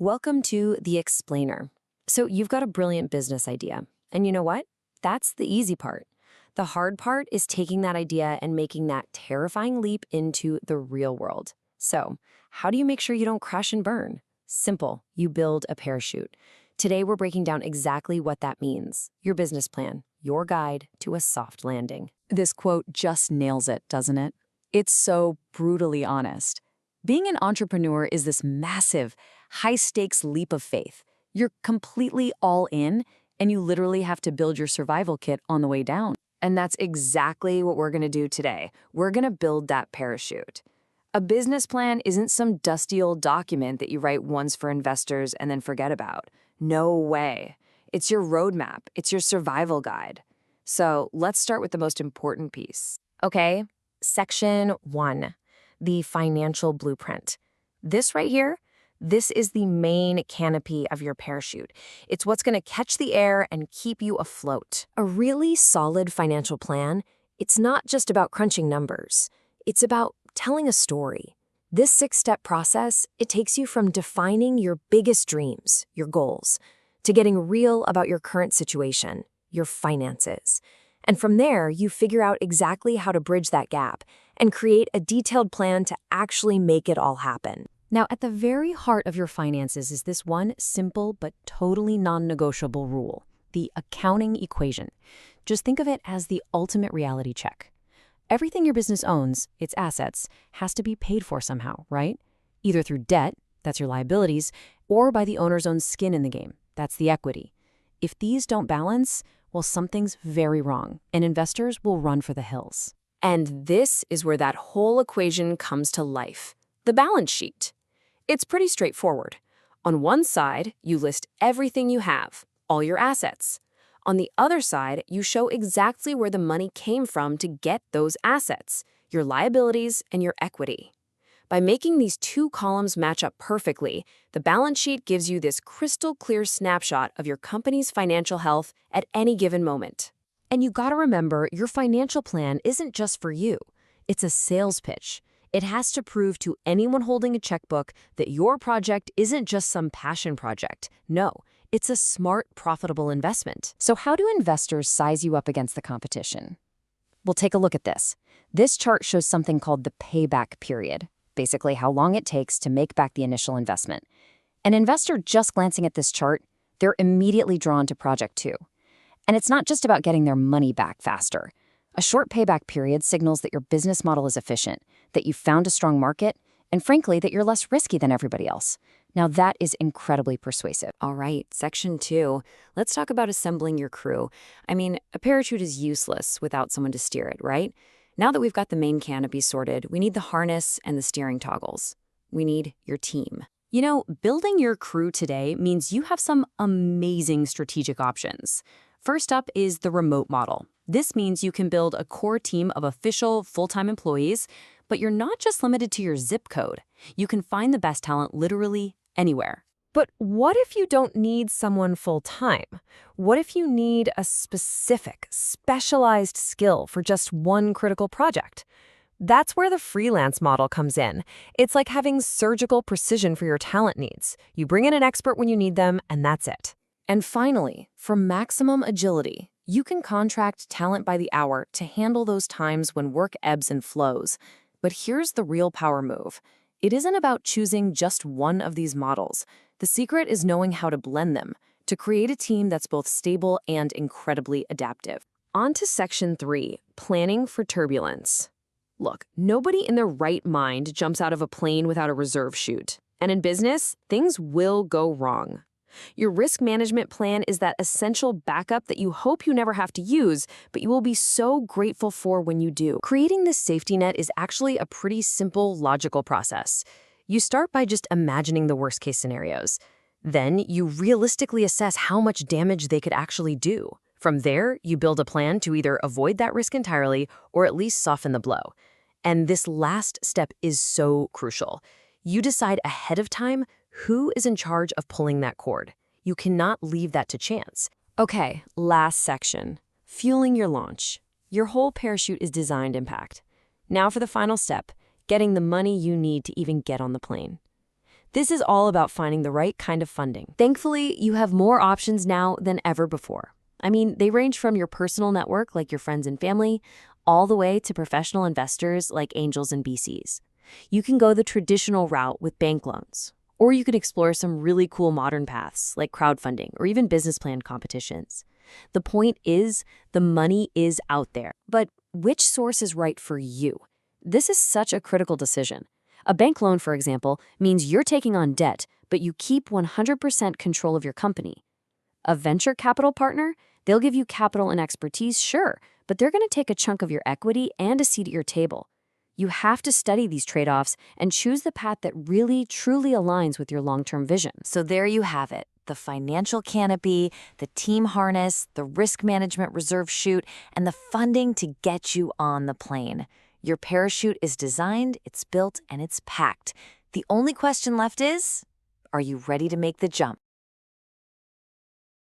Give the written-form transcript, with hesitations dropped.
Welcome to The Explainer. So, you've got a brilliant business idea. And you know what? That's the easy part. The hard part is taking that idea and making that terrifying leap into the real world. So, how do you make sure you don't crash and burn? Simple. You build a parachute. Today, we're breaking down exactly what that means. Your business plan, your guide to a soft landing. This quote just nails it, doesn't it? It's so brutally honest. Being an entrepreneur is this massive, high-stakes leap of faith. You're completely all in, and you literally have to build your survival kit on the way down. And that's exactly what we're going to do today. We're going to build that parachute. A business plan isn't some dusty old document that you write once for investors and then forget about. No way. It's your roadmap. It's your survival guide. So let's start with the most important piece. Okay, section 1, the financial blueprint. This right here, this is the main canopy of your parachute. It's what's going to catch the air and keep you afloat. A really solid financial plan, it's not just about crunching numbers. It's about telling a story. This 6-step process, it takes you from defining your biggest dreams, your goals, to getting real about your current situation, your finances. And from there, you figure out exactly how to bridge that gap and create a detailed plan to actually make it all happen. Now, at the very heart of your finances is this one simple but totally non-negotiable rule, the accounting equation. Just think of it as the ultimate reality check. Everything your business owns, its assets, has to be paid for somehow, right? Either through debt, that's your liabilities, or by the owner's own skin in the game, that's the equity. If these don't balance, well, something's very wrong, and investors will run for the hills. And this is where that whole equation comes to life, the balance sheet. It's pretty straightforward. On one side, you list everything you have, all your assets. On the other side, you show exactly where the money came from to get those assets, your liabilities and your equity. By making these two columns match up perfectly, the balance sheet gives you this crystal clear snapshot of your company's financial health at any given moment. And you gotta remember, your financial plan isn't just for you. It's a sales pitch. It has to prove to anyone holding a checkbook that your project isn't just some passion project. No, it's a smart, profitable investment. So how do investors size you up against the competition? Well, take a look at this. This chart shows something called the payback period, basically how long it takes to make back the initial investment. An investor just glancing at this chart, they're immediately drawn to Project 2. And it's not just about getting their money back faster. A short payback period signals that your business model is efficient, that you've found a strong market, and frankly, that you're less risky than everybody else. Now that is incredibly persuasive. All right, section 2. Let's talk about assembling your crew. I mean, a parachute is useless without someone to steer it, right? Now that we've got the main canopy sorted, we need the harness and the steering toggles. We need your team. You know, building your crew today means you have some amazing strategic options. First up is the remote model. This means you can build a core team of official, full-time employees, but you're not just limited to your zip code. You can find the best talent literally anywhere. But what if you don't need someone full-time? What if you need a specific, specialized skill for just one critical project? That's where the freelance model comes in. It's like having surgical precision for your talent needs. You bring in an expert when you need them, and that's it. And finally, for maximum agility, you can contract talent by the hour to handle those times when work ebbs and flows. But here's the real power move. It isn't about choosing just one of these models. The secret is knowing how to blend them to create a team that's both stable and incredibly adaptive. On to section 3, planning for turbulence. Look, nobody in their right mind jumps out of a plane without a reserve chute. And in business, things will go wrong. Your risk management plan is that essential backup that you hope you never have to use, but you will be so grateful for when you do. Creating this safety net is actually a pretty simple, logical process. You start by just imagining the worst-case scenarios. Then you realistically assess how much damage they could actually do. From there, you build a plan to either avoid that risk entirely or at least soften the blow. And this last step is so crucial. You decide ahead of time who is in charge of pulling that cord. You cannot leave that to chance. Okay, last section. Fueling your launch. Your whole parachute is designed impact. Now for the final step, getting the money you need to even get on the plane. This is all about finding the right kind of funding. Thankfully, you have more options now than ever before. I mean, they range from your personal network, like your friends and family, all the way to professional investors like angels and BCs. You can go the traditional route with bank loans, or you can explore some really cool modern paths like crowdfunding or even business plan competitions. The point is, the money is out there. But which source is right for you? This is such a critical decision. A bank loan, for example, means you're taking on debt, but you keep 100% control of your company. A venture capital partner, they'll give you capital and expertise, sure, but they're going to take a chunk of your equity and a seat at your table. You have to study these trade-offs and choose the path that really, truly aligns with your long-term vision. So there you have it. The financial canopy, the team harness, the risk management reserve chute, and the funding to get you on the plane. Your parachute is designed, it's built, and it's packed. The only question left is, are you ready to make the jump?